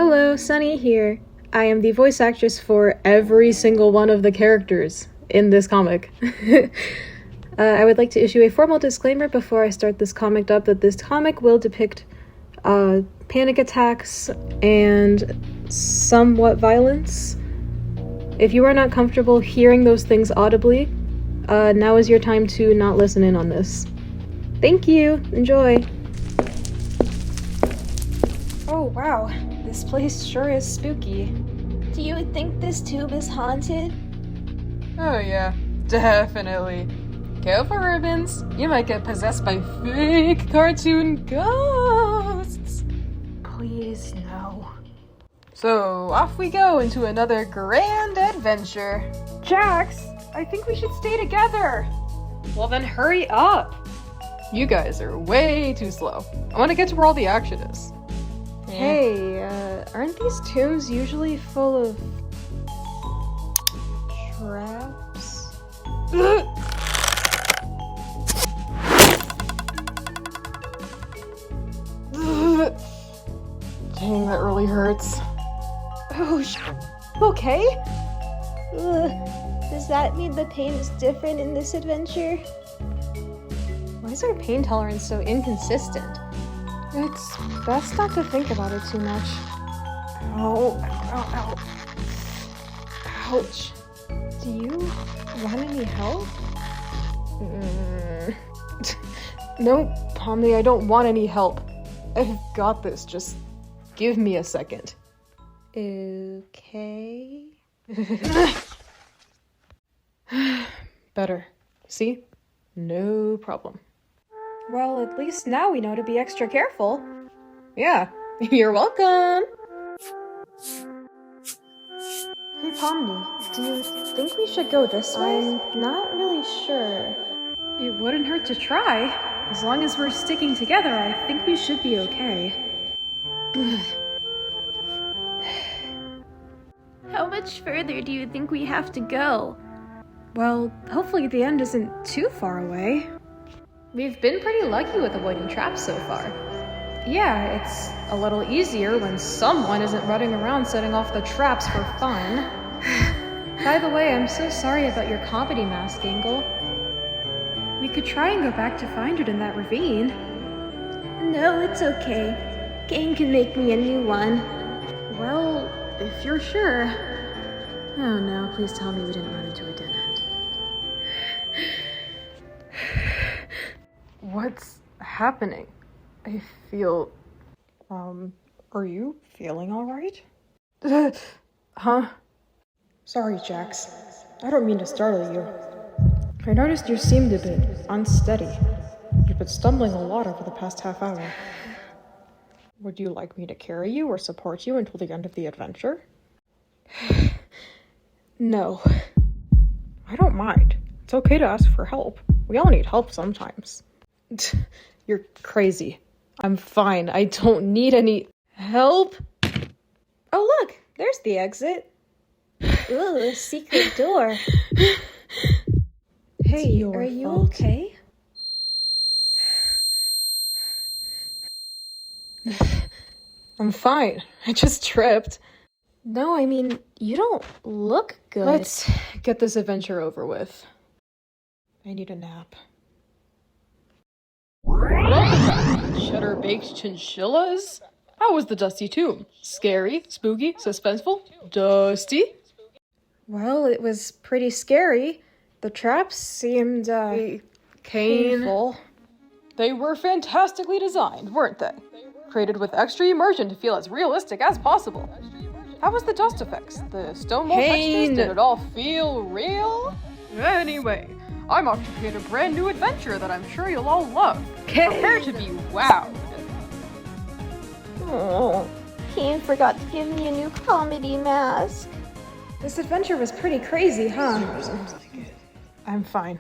Hello, Sunny here. I am the voice actress for every single one of the characters in this comic. I would like to issue a formal disclaimer before I start this comic dub that this comic will depict panic attacks and somewhat violence. If you are not comfortable hearing those things audibly, now is your time to not listen in on this. Thank you. Enjoy. Oh, wow. This place sure is spooky. Do you think this tube is haunted? Oh yeah, definitely. Careful, Ribbons. You might get possessed by fake cartoon ghosts. Please, no. So, off we go into another grand adventure. Jax, I think we should stay together. Well then hurry up. You guys are way too slow. I want to get to where all the action is. Hey, aren't these tombs usually full of traps? Dang, that really hurts. Oh, okay? Does that mean the pain is different in this adventure? Why is our pain tolerance so inconsistent? It's best not to think about it too much. Ow, ow, ow, ow. Ouch. Do you want any help? Nope, Pomni, I don't want any help. I've got this, just give me a second. Okay. Better. See? No problem. Well, at least now we know to be extra careful. Yeah, you're welcome. Hey, Pomni, do you think we should go this way? I'm not really sure. It wouldn't hurt to try. As long as we're sticking together, I think we should be okay. How much further do you think we have to go? Well, hopefully the end isn't too far away. We've been pretty lucky with avoiding traps so far. Yeah, it's a little easier when someone isn't running around setting off the traps for fun. By the way, I'm so sorry about your comedy mask angle. We could try and go back to find it in that ravine. No, it's okay. Kane can make me a new one. Well, if you're sure. Oh no, please tell me we didn't run into a dead end. What's happening? I feel... are you feeling alright? Huh? Sorry, Jax. I don't mean to startle you. I noticed you seemed a bit unsteady. You've been stumbling a lot over the past half hour. Would you like me to carry you or support you until the end of the adventure? No. I don't mind. It's okay to ask for help. We all need help sometimes. You're crazy. I'm fine. I don't need any help. Oh look, there's the exit. Ooh, a secret door. Hey, are you okay? I'm fine. I just tripped. No, I mean, you don't look good. Let's get this adventure over with. I need a nap. Cheddar-baked chinchillas? How was the dusty tomb? Scary, spooky, suspenseful, dusty? Well, it was pretty scary. The traps seemed, painful. They were fantastically designed, weren't they? Created with extra immersion to feel as realistic as possible. How was the dust effects? The stone wall textures? Did it all feel real? Anyway, I'm off to create a brand new adventure that I'm sure you'll all love. Prepare to be wowed. Oh, Kane forgot to give me a new comedy mask. This adventure was pretty crazy, huh? I'm fine.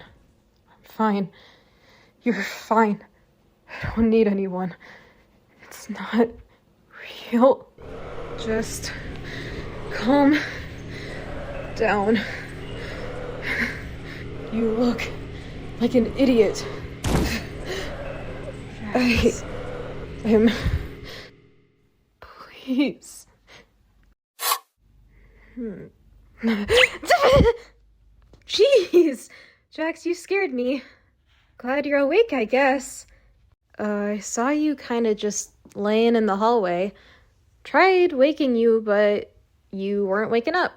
I'm fine. You're fine. I don't need anyone. It's not real. Just calm down. You look like an idiot. I am... Please, Jeez! Jax, you scared me. Glad you're awake, I guess. I saw you kinda just laying in the hallway. Tried waking you, but you weren't waking up.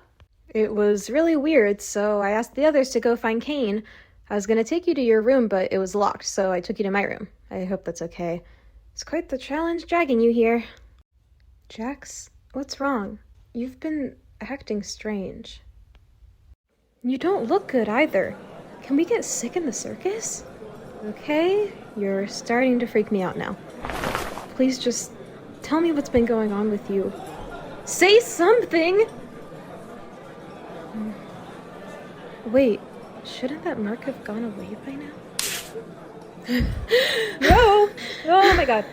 It was really weird, so I asked the others to go find Kane. I was gonna take you to your room, but it was locked, so I took you to my room. I hope that's okay. It's quite the challenge dragging you here. Jax, what's wrong? You've been acting strange. You don't look good either. Can we get sick in the circus? Okay, you're starting to freak me out now. Please just tell me what's been going on with you. Say something! Wait, shouldn't that mark have gone away by now? No! Oh my god.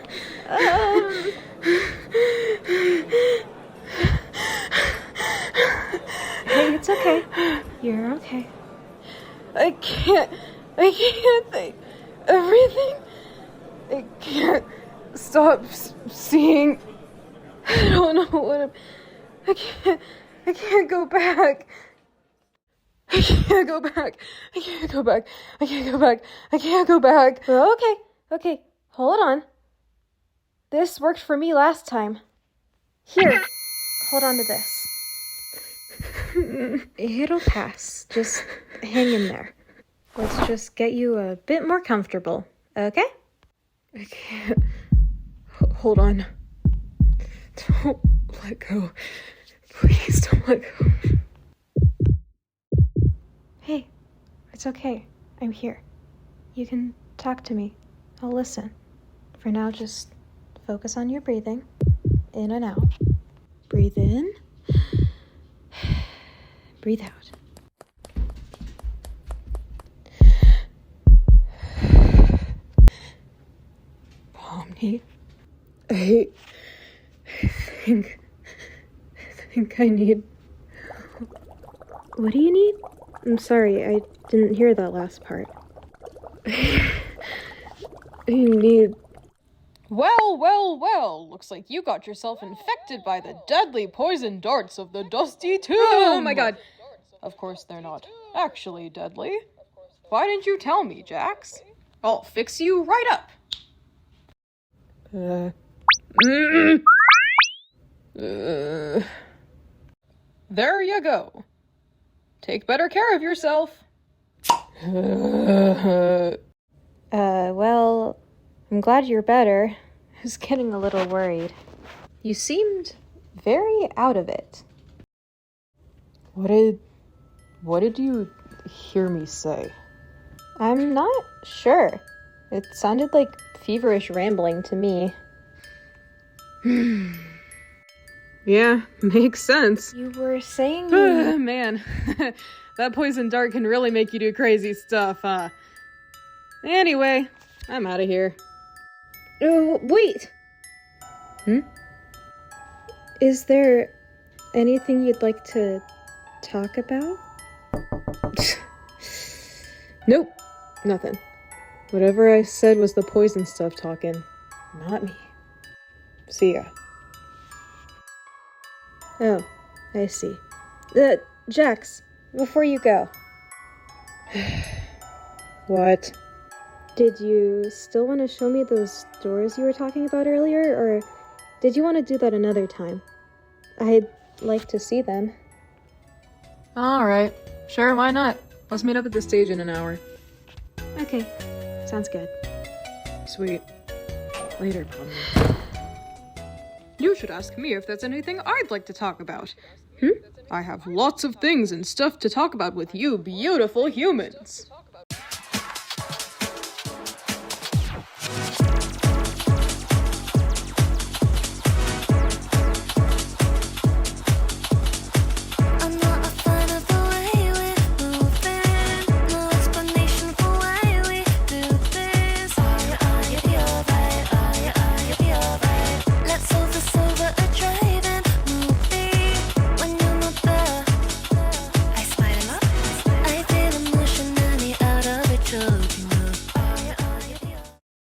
Hey, it's okay. You're okay. I can't think everything. I can't stop seeing. I don't know what I can't go back. I can't go back. I can't go back. I can't go back. I can't go back. Okay, hold on. This worked for me last time. Here, hold on to this. It'll pass. Just hang in there. Let's just get you a bit more comfortable, okay? I can't. Hold on. Don't let go. Please don't let go. Hey, it's okay. I'm here. You can talk to me. I'll listen. For now, just focus on your breathing. In and out. Breathe in. Breathe out. Pomni, I think I need... What do you need? I'm sorry, I didn't hear that last part. I need... Well, looks like you got yourself infected by the deadly poison darts of the Dusty Tomb! Oh my god! Of course they're not actually deadly. Why didn't you tell me, Jax? I'll fix you right up! There you go. Take better care of yourself. Well, I'm glad you're better. I was getting a little worried. You seemed very out of it. What did you hear me say? I'm not sure. It sounded like feverish rambling to me. Yeah, makes sense. You were saying... Man, that poison dart can really make you do crazy stuff, huh? Anyway, I'm out of here. Oh, wait! Is there anything you'd like to talk about? Nope, nothing. Whatever I said was the poison stuff talking, not me. See ya. Oh, I see. Jax, before you go. What? Did you still want to show me those doors you were talking about earlier, or did you want to do that another time? I'd like to see them. Alright, sure, why not? Let's meet up at the stage in an hour. Okay, sounds good. Sweet. Later, Pomni. You should ask me if there's anything I'd like to talk about. I have lots of things and stuff to talk about with you beautiful humans.